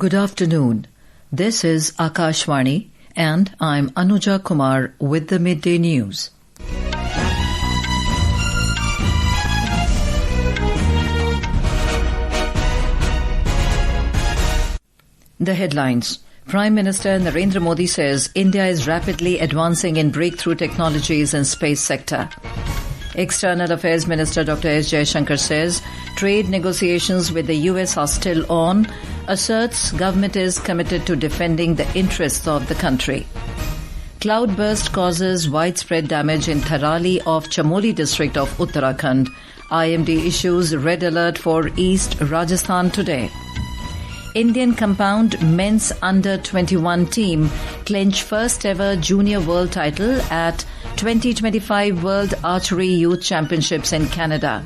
Good afternoon. This is Akashvani and I'm Anuja Kumar with the Midday News. The headlines. Prime Minister Narendra Modi says India is rapidly advancing in breakthrough technologies in space sector. External Affairs Minister Dr. S. Jaishankar says trade negotiations with the US are still on. Asserts government is committed to defending the interests of the country. Cloudburst causes widespread damage in Tharali of Chamoli district of Uttarakhand. IMD issues red alert for East Rajasthan today. Indian compound men's under-21 team clinch first ever junior world title at 2025 World Archery Youth Championships in Canada.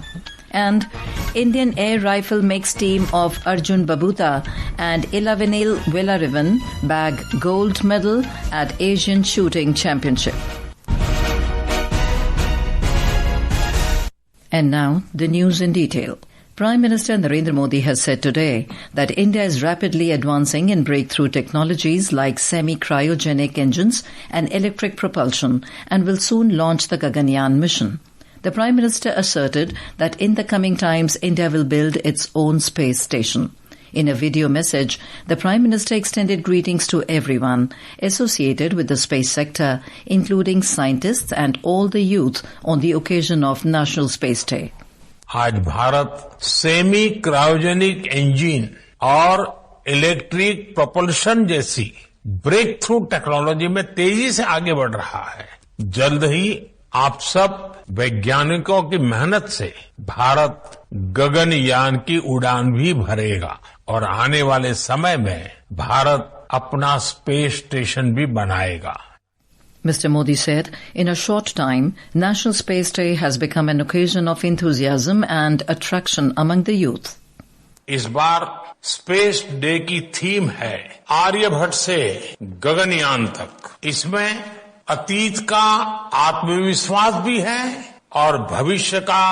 And Indian air rifle mixed team of Arjun Babuta and Elavenil Valarivan bag gold medal at Asian Shooting Championship. And now the news in detail. Prime Minister Narendra Modi has said today that India is rapidly advancing in breakthrough technologies like semi-cryogenic engines and electric propulsion and will soon launch the Gaganyaan mission. The Prime Minister asserted that in the coming times India will build its own space station. In a video message, the Prime Minister extended greetings to everyone associated with the space sector, including scientists and all the youth on the occasion of National Space Day. आज Bharat semi cryogenic engine और electric propulsion जैसी break through technology में तेजी से आगे बढ़ रहा है। जल्द ही आप सब वैज्ञानिकों की मेहनत से भारत गगनयान की उड़ान भी भरेगा और आने वाले समय में भारत अपना स्पेस स्टेशन भी बनाएगा। Mr. Modi said, in a short time, National Space Day has become an occasion of enthusiasm and attraction among the youth. इस बार स्पेस डे की थीम है आर्यभट्ट से गगनयान तक। इसमें अतीत का आत्मविश्वास भी है और भविष्य का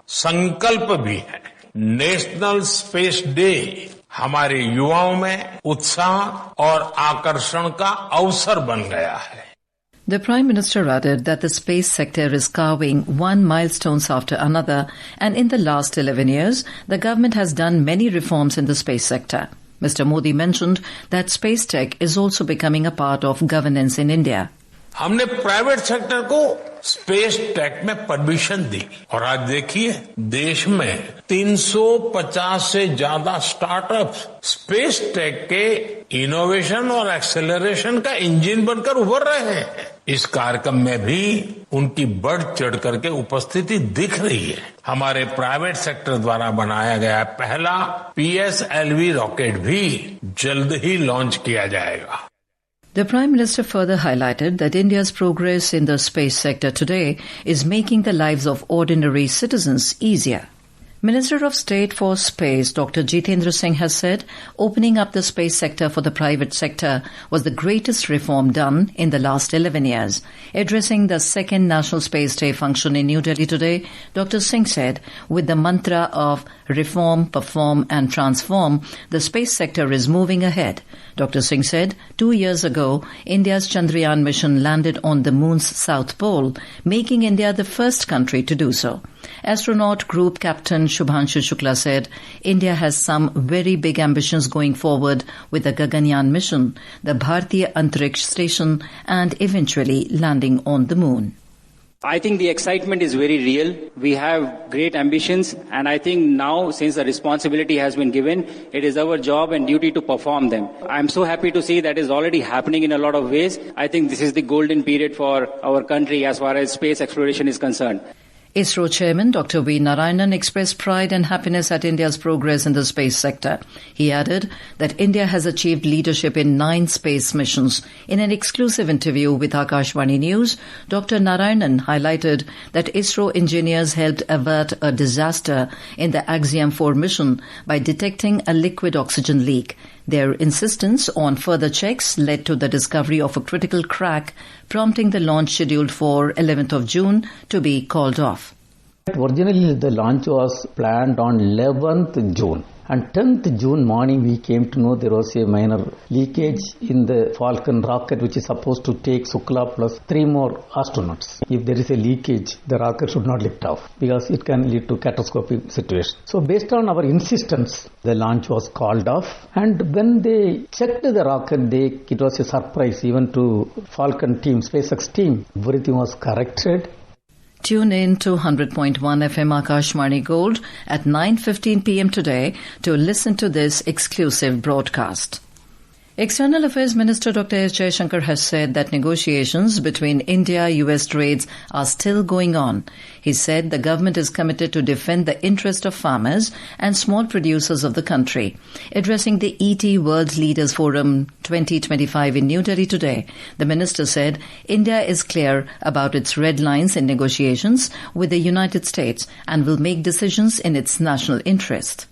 संकल्प भी है। नेशनल स्पेस डे हमारे युवाओं में उत्साह और आकर्षण का अवसर बन गया है। The Prime Minister added that the space sector is carving one milestone after another, and in the last 11 years, the government has done many reforms in the space sector. Mr. Modi mentioned that space tech is also becoming a part of governance in India. हमने private sector को space tech में permission दी और आज देखिए देश में 350 से ज्यादा स्टार्टअप्स स्पेस टेक के इनोवेशन और एक्सेलरेशन का इंजन बनकर उभर रहे हैं। इस कार्यक्रम में भी उनकी बढ़ चढ़ करके उपस्थिति दिख रही है। हमारे प्राइवेट सेक्टर द्वारा बनाया गया पहला PSLV रॉकेट भी जल्द ही लॉन्च किया जाएगा। The Prime Minister further highlighted that India's progress in the space sector today is making the lives of ordinary citizens easier. Minister of State for Space Dr. Jitendra Singh has said opening up the space sector for the private sector was the greatest reform done in the last 11 years. Addressing the second National Space Day function in New Delhi today, Dr. Singh said, with the mantra of reform, perform and transform, the space sector is moving ahead. Dr. Singh said 2 years ago, India's Chandrayaan mission landed on the moon's south pole, making India the first country to do so. Astronaut Group Captain Shubhanshu Shukla said, India has some very big ambitions going forward with the Gaganyaan mission, the Bharatiya Antariksh Station and eventually landing on the moon. I think the excitement is very real. We have great ambitions, and I think now, since the responsibility has been given, it is our job and duty to perform them. I'm so happy to see that is already happening in a lot of ways. I think this is the golden period for our country as far as space exploration is concerned. ISRO Chairman Dr. V. Narayanan expressed pride and happiness at India's progress in the space sector. He added that India has achieved leadership in 9 space missions. In an exclusive interview with Akashvani News, Dr. Narayanan highlighted that ISRO engineers helped avert a disaster in the Axiom 4 mission by detecting a liquid oxygen leak. Their insistence on further checks led to the discovery of a critical crack, prompting the launch scheduled for 11th of June to be called off. Originally, the launch was planned on 11th June. And 10th June morning, we came to know there was a minor leakage in the Falcon rocket, which is supposed to take Shukla plus 3 more astronauts. If there is a leakage, the rocket should not lift off because it can lead to catastrophic situation. So based on our insistence, the launch was called off. And when they checked the rocket, it was a surprise even to Falcon team, SpaceX team. Everything was corrected. Tune in to 100.1 FM Akashvani Gold at 9:15 p.m. today to listen to this exclusive broadcast. External Affairs Minister Dr. S. Jaishankar has said that negotiations between India-US trades are still going on. He said the government is committed to defend the interest of farmers and small producers of the country. Addressing the ET World Leaders Forum 2025 in New Delhi today, the minister said India is clear about its red lines in negotiations with the United States and will make decisions in its national interest.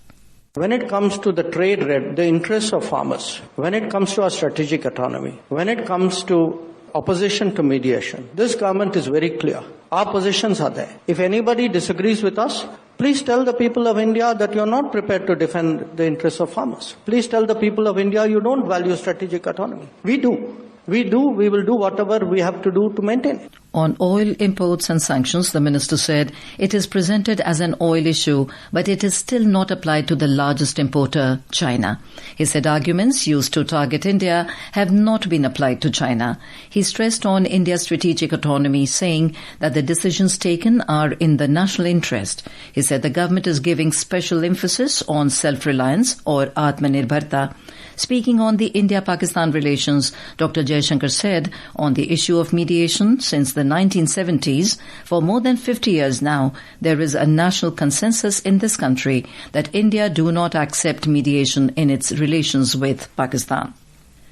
When it comes to the trade, the interests of farmers, when it comes to our strategic autonomy, when it comes to opposition to mediation, this government is very clear. Our positions are there. If anybody disagrees with us, please tell the people of India that you're not prepared to defend the interests of farmers. Please tell the people of India you don't value strategic autonomy. We do. We will do whatever we have to do to maintain it. On oil imports and sanctions, the minister said it is presented as an oil issue, but it is still not applied to the largest importer, China. He said arguments used to target India have not been applied to China. He stressed on India's strategic autonomy, saying that the decisions taken are in the national interest. He said the government is giving special emphasis on self-reliance or Atmanirbharta. Speaking on the India-Pakistan relations, Dr. Jaishankar said on the issue of mediation since the 1970s, for more than 50 years now, there is a national consensus in this country that India do not accept mediation in its relations with Pakistan.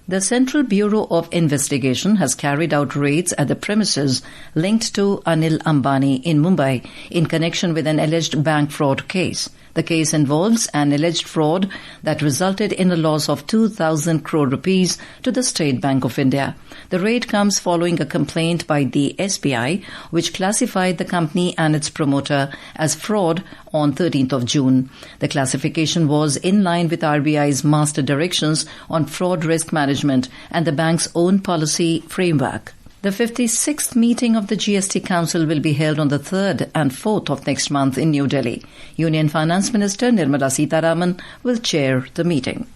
The Central Bureau of Investigation has carried out raids at the premises linked to Anil Ambani in Mumbai in connection with an alleged bank fraud case. The case involves an alleged fraud that resulted in a loss of 2,000 crore rupees to the State Bank of India. The raid comes following a complaint by the SBI, which classified the company and its promoter as fraud on 13th of June. The classification was in line with RBI's master directions on fraud risk management and the bank's own policy framework. The 56th meeting of the GST Council will be held on the 3rd and 4th of next month in New Delhi. Union Finance Minister Nirmala Sitharaman will chair the meeting.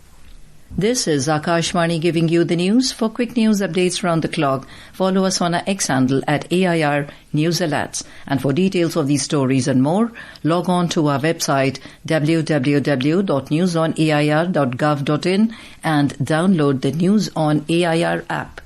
This is Akashvani giving you the news. For quick news updates around the clock, follow us on our X handle at AIR News Alerts. And for details of these stories and more, log on to our website www.newsonair.gov.in and download the News on AIR app.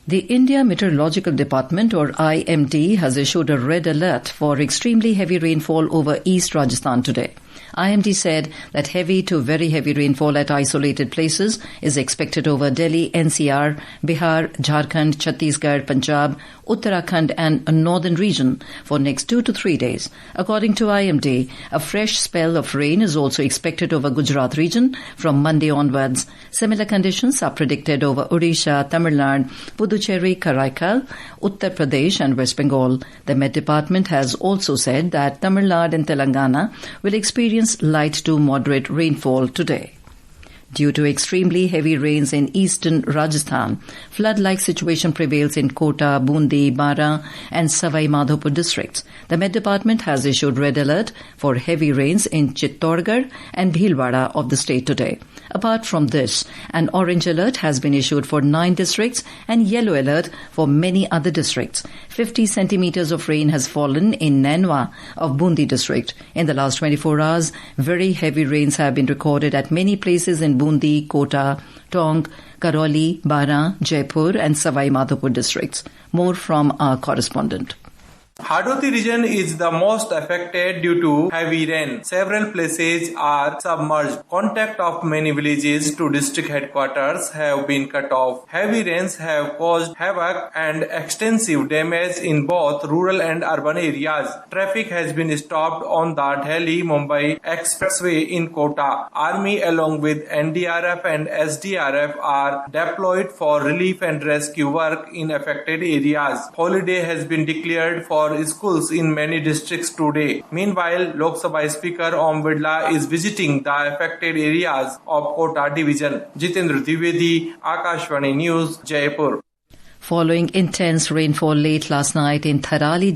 The India Meteorological Department, or IMD, has issued a red alert for extremely heavy rainfall over East Rajasthan today. IMD said that heavy to very heavy rainfall at isolated places is expected over Delhi, NCR, Bihar, Jharkhand, Chhattisgarh, Punjab, Uttarakhand and a northern region for next 2 to 3 days. According to IMD, a fresh spell of rain is also expected over Gujarat region from Monday onwards. Similar conditions are predicted over Odisha, Tamil Nadu, Puducherry, Karaikal, Uttar Pradesh and West Bengal. The Met Department has also said that Tamil Nadu and Telangana will experience light to moderate rainfall today. Due to extremely heavy rains in eastern Rajasthan, flood-like situation prevails in Kota, Bundi, Bara and Savai Madhopur districts. The Met Department has issued red alert for heavy rains in Chittorgarh and Bhilwara of the state today. Apart from this, an orange alert has been issued for 9 districts and yellow alert for many other districts. 50 centimeters of rain has fallen in Nainwa of Bundi district. In the last 24 hours, very heavy rains have been recorded at many places in Bundi, Kota, Tong, Karoli, Bara, Jaipur and Savai Madhopur districts. More from our correspondent. Hadoti region is the most affected due to heavy rain. Several places are submerged. Contact of many villages to district headquarters have been cut off. Heavy rains have caused havoc and extensive damage in both rural and urban areas. Traffic has been stopped on the Delhi-Mumbai expressway in Kota. Army along with NDRF and SDRF are deployed for relief and rescue work in affected areas. Holiday has been declared for schools in many districts today. Meanwhile, Lok Sabha Speaker Om Birla is visiting the affected areas of Kota division. Jitendra Dwivedi, Akashvani News, Jaipur. Following intense rainfall late last night in Tharali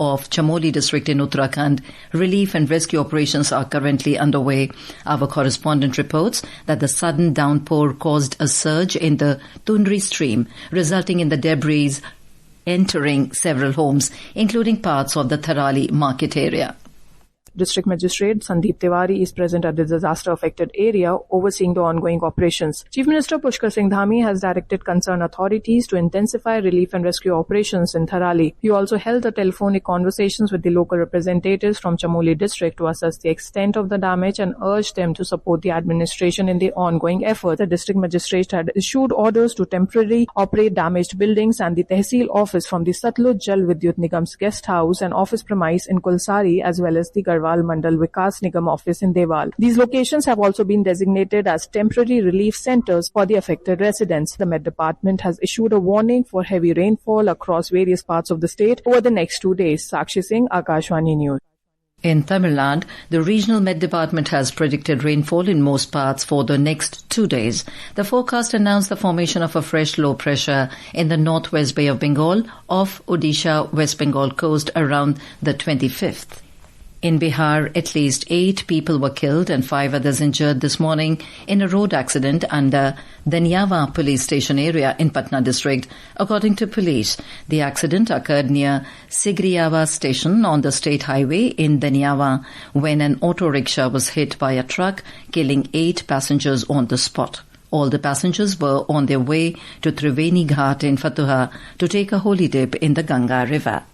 of Chamoli district in Uttarakhand, relief and rescue operations are currently underway. Our correspondent reports that the sudden downpour caused a surge in the Tundri stream, resulting in the debris entering several homes, including parts of the Tharali market area. District Magistrate Sandeep Tiwari is present at the disaster-affected area, overseeing the ongoing operations. Chief Minister Pushkar Singh Dhami has directed concerned authorities to intensify relief and rescue operations in Tharali. He also held the telephonic conversations with the local representatives from Chamoli district to assess the extent of the damage and urged them to support the administration in the ongoing effort. The District Magistrate had issued orders to temporarily operate damaged buildings and the Tehsil office from the Satluj Jal Vidyut Nigam's guest house and office premise in Kulsari, as well as the Garhwal Mandal Vikas Nigam office in Deval. These locations have also been designated as temporary relief centers for the affected residents. The Met Department has issued a warning for heavy rainfall across various parts of the state over the next 2 days. Sakshi Singh, Akashvani News. In Tamil Nadu, the regional Met Department has predicted rainfall in most parts for the next 2 days. The forecast announced the formation of a fresh low pressure in the northwest Bay of Bengal off Odisha West Bengal coast around the 25th. In Bihar, at least 8 people were killed and 5 others injured this morning in a road accident under Daniyawa police station area in Patna district. According to police, the accident occurred near Sigriyawa station on the state highway in Daniyawa when an auto rickshaw was hit by a truck, killing 8 passengers on the spot. All the passengers were on their way to Triveni Ghat in Fatuha to take a holy dip in the Ganga river.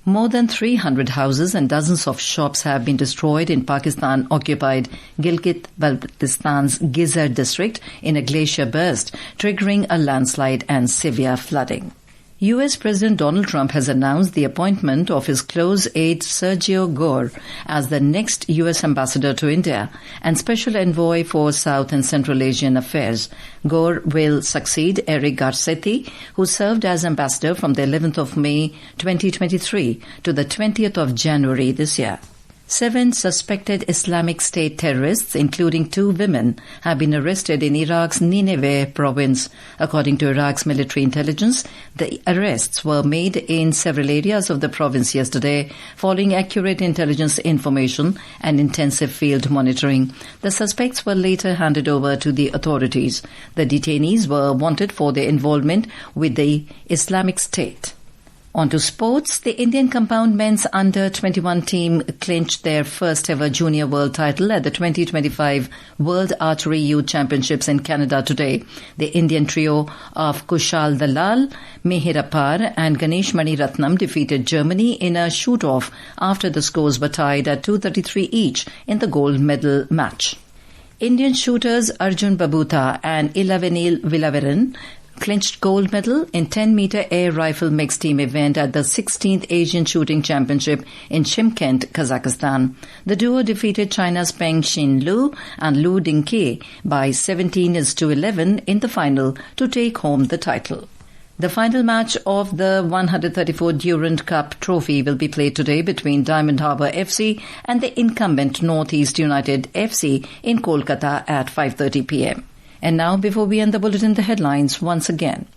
More than 300 houses and dozens of shops have been destroyed in Pakistan-occupied Gilgit-Baltistan's Gizar district in a glacier burst, triggering a landslide and severe flooding. U.S. President Donald Trump has announced the appointment of his close aide Sergio Gore as the next U.S. ambassador to India and special envoy for South and Central Asian affairs. Gore will succeed Eric Garcetti, who served as ambassador from the 11th of May 2023 to the 20th of January this year. 7 suspected Islamic State terrorists, including 2 women, have been arrested in Iraq's Nineveh province. According to Iraq's military intelligence, the arrests were made in several areas of the province yesterday, following accurate intelligence information and intensive field monitoring. The suspects were later handed over to the authorities. The detainees were wanted for their involvement with the Islamic State. On to sports. The Indian compound men's under-21 team clinched their first ever junior world title at the 2025 World Archery Youth Championships in Canada today. The Indian trio of Kushal Dalal, Mihir Appar and Ganesh Maniratnam defeated Germany in a shoot-off after the scores were tied at 233 each in the gold medal match. Indian shooters Arjun Babuta and Elavenil Valarivan clinched gold medal in 10-meter air rifle mixed team event at the 16th Asian Shooting Championship in Shymkent, Kazakhstan. The duo defeated China's Peng Xin Lu and Lu Dingke by 17-11 in the final to take home the title. The final match of the 134 Durand Cup trophy will be played today between Diamond Harbour FC and the incumbent Northeast United FC in Kolkata at 5:30 p.m. And now, before we end the bulletin, the headlines once again.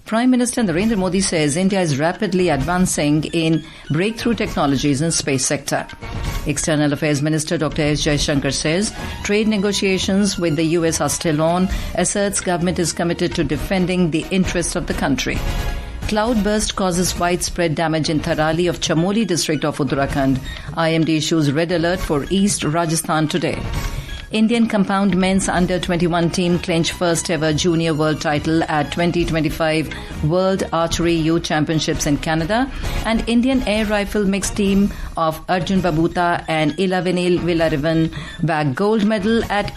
Prime Minister Narendra Modi says India is rapidly advancing in breakthrough technologies in space sector. External Affairs Minister Dr. S. Jaishankar says trade negotiations with the US are still on. Asserts government is committed to defending the interests of the country. Cloudburst causes widespread damage in Tharali of Chamoli district of Uttarakhand. IMD issues red alert for East Rajasthan today. Indian compound men's under-21 team clinch first ever junior world title at 2025 World Archery Youth Championships in Canada. And Indian air rifle mixed team of Arjun Babuta and Elavenil Valarivan bagged gold medal at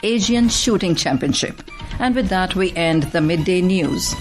Asian Shooting Championship. And with that, we end the midday news.